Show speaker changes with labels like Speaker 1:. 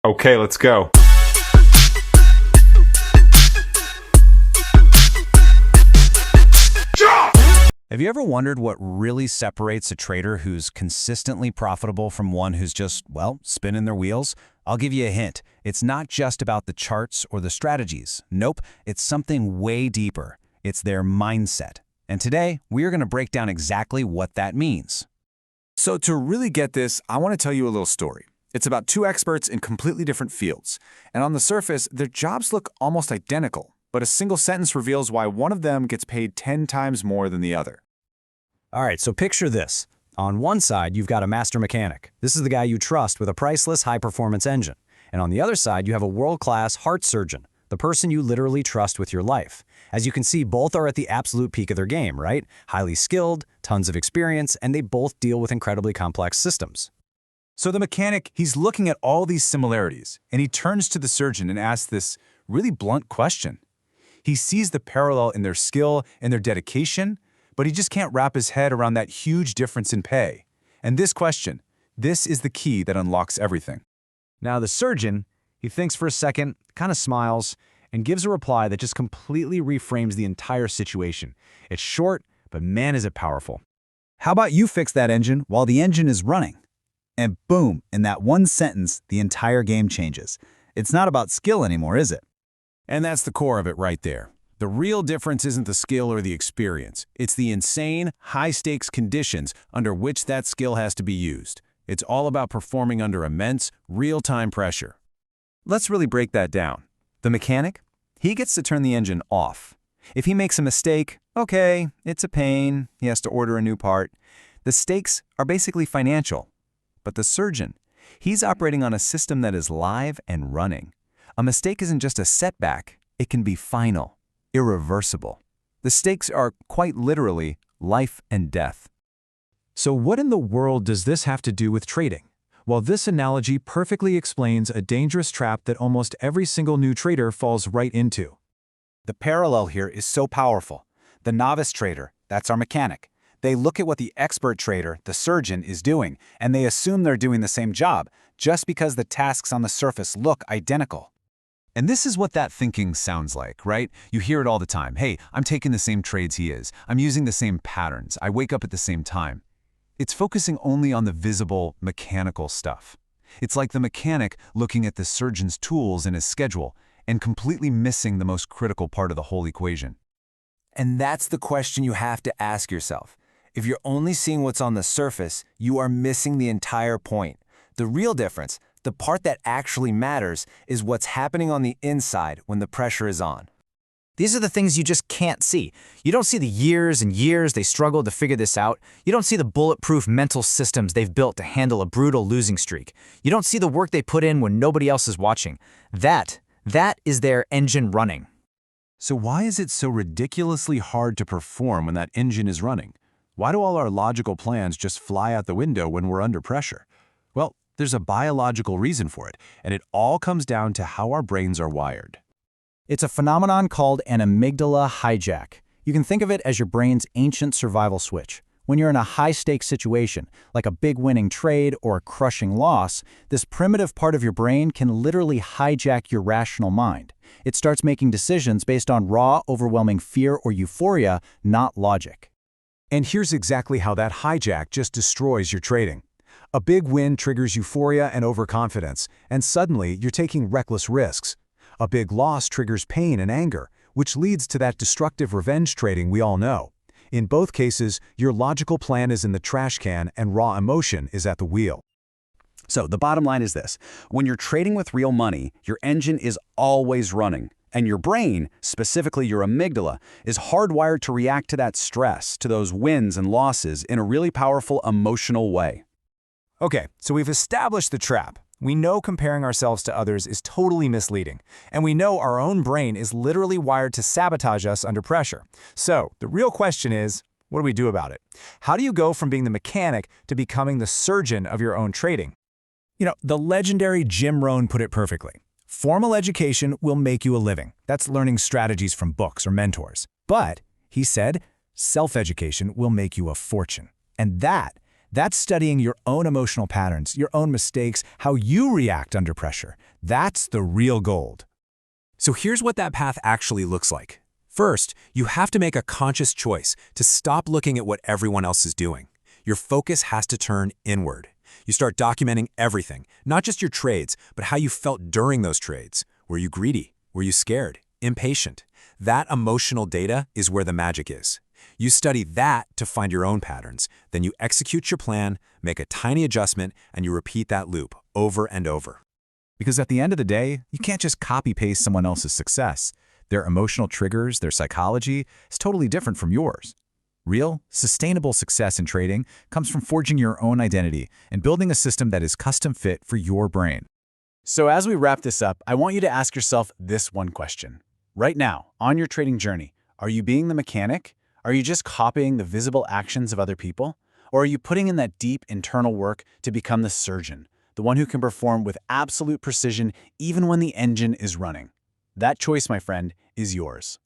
Speaker 1: Okay, let's go.
Speaker 2: Have you ever wondered what really separates a trader who's consistently profitable from one who's just, well, spinning their wheels? I'll give you a hint. It's not just about the charts or the strategies. Nope, it's something way deeper. It's their mindset. And today, we are going to break down exactly what that means.
Speaker 3: So to really get this, I want to tell you a little story. It's about two experts in completely different fields. And on the surface, their jobs look almost identical. But a single sentence reveals why one of them gets paid 10 times more than the other.
Speaker 2: All right, so picture this. On one side, you've got a master mechanic. This is the guy you trust with a priceless high-performance engine. And on the other side, you have a world-class heart surgeon, the person you literally trust with your life. As you can see, both are at the absolute peak of their game, right? Highly skilled, tons of experience, and they both deal with incredibly complex systems.
Speaker 3: So the mechanic, he's looking at all these similarities, and he turns to the surgeon and asks this really blunt question. He sees the parallel in their skill and their dedication, but he just can't wrap his head around that huge difference in pay. And this question, this is the key that unlocks everything.
Speaker 2: Now the surgeon, he thinks for a second, kind of smiles, and gives a reply that just completely reframes the entire situation. It's short, but man is it powerful. How about you fix that engine while the engine is running? And boom, in that one sentence, the entire game changes. It's not about skill anymore, is it?
Speaker 4: And that's the core of it right there. The real difference isn't the skill or the experience. It's the insane, high-stakes conditions under which that skill has to be used. It's all about performing under immense, real-time pressure.
Speaker 2: Let's really break that down. The mechanic, he gets to turn the engine off. If he makes a mistake, okay, it's a pain, he has to order a new part. The stakes are basically financial. But the surgeon, he's operating on a system that is live and running. A mistake isn't just a setback, it can be final, irreversible. The stakes are quite literally life and death.
Speaker 5: So what in the world does this have to do with trading? Well, this analogy perfectly explains a dangerous trap that almost every single new trader falls right into.
Speaker 2: The parallel here is so powerful. The novice trader, that's our mechanic. They look at what the expert trader, the surgeon, is doing, and they assume they're doing the same job, just because the tasks on the surface look identical.
Speaker 3: And this is what that thinking sounds like, right? You hear it all the time. Hey, I'm taking the same trades he is. I'm using the same patterns. I wake up at the same time. It's focusing only on the visible, mechanical stuff. It's like the mechanic looking at the surgeon's tools and his schedule and completely missing the most critical part of the whole equation.
Speaker 2: And that's the question you have to ask yourself. If you're only seeing what's on the surface, you are missing the entire point. The real difference, the part that actually matters, is what's happening on the inside when the pressure is on. These are the things you just can't see. You don't see the years and years they struggled to figure this out. You don't see the bulletproof mental systems they've built to handle a brutal losing streak. You don't see the work they put in when nobody else is watching. That is their engine running.
Speaker 3: So why is it so ridiculously hard to perform when that engine is running? Why do all our logical plans just fly out the window when we're under pressure? Well, there's a biological reason for it, and it all comes down to how our brains are wired.
Speaker 2: It's a phenomenon called an amygdala hijack. You can think of it as your brain's ancient survival switch. When you're in a high-stakes situation, like a big winning trade or a crushing loss, this primitive part of your brain can literally hijack your rational mind. It starts making decisions based on raw, overwhelming fear or euphoria, not logic.
Speaker 3: And here's exactly how that hijack just destroys your trading. A big win triggers euphoria and overconfidence, and suddenly you're taking reckless risks. A big loss triggers pain and anger, which leads to that destructive revenge trading we all know. In both cases, your logical plan is in the trash can and raw emotion is at the wheel.
Speaker 2: So the bottom line is this. When you're trading with real money, your engine is always running. And your brain, specifically your amygdala, is hardwired to react to that stress, to those wins and losses in a really powerful emotional way.
Speaker 5: Okay, so we've established the trap. We know comparing ourselves to others is totally misleading, and we know our own brain is literally wired to sabotage us under pressure. So the real question is, what do we do about it? How do you go from being the mechanic to becoming the surgeon of your own trading? You know, the legendary Jim Rohn put it perfectly. Formal education will make you a living. That's learning strategies from books or mentors. But, he said, self-education will make you a fortune. And
Speaker 3: That's studying your own emotional patterns, your own mistakes, how you react under pressure. That's the real gold.
Speaker 5: So here's what that path actually looks like. First, you have to make a conscious choice to stop looking at what everyone else is doing. Your focus has to turn inward. You start documenting everything, not just your trades, but how you felt during those trades. Were you greedy? Were you scared? Impatient? That emotional data is where the magic is. You study that to find your own patterns. Then you execute your plan, make a tiny adjustment, and you repeat that loop over and over.
Speaker 3: Because at the end of the day, you can't just copy-paste someone else's success. Their emotional triggers, their psychology, is totally different from yours. Real, sustainable success in trading comes from forging your own identity and building a system that is custom-fit for your brain.
Speaker 1: So as we wrap this up, I want you to ask yourself this one question. Right now, on your trading journey, are you being the mechanic? Are you just copying the visible actions of other people? Or are you putting in that deep internal work to become the surgeon, the one who can perform with absolute precision even when the engine is running? That choice, my friend, is yours.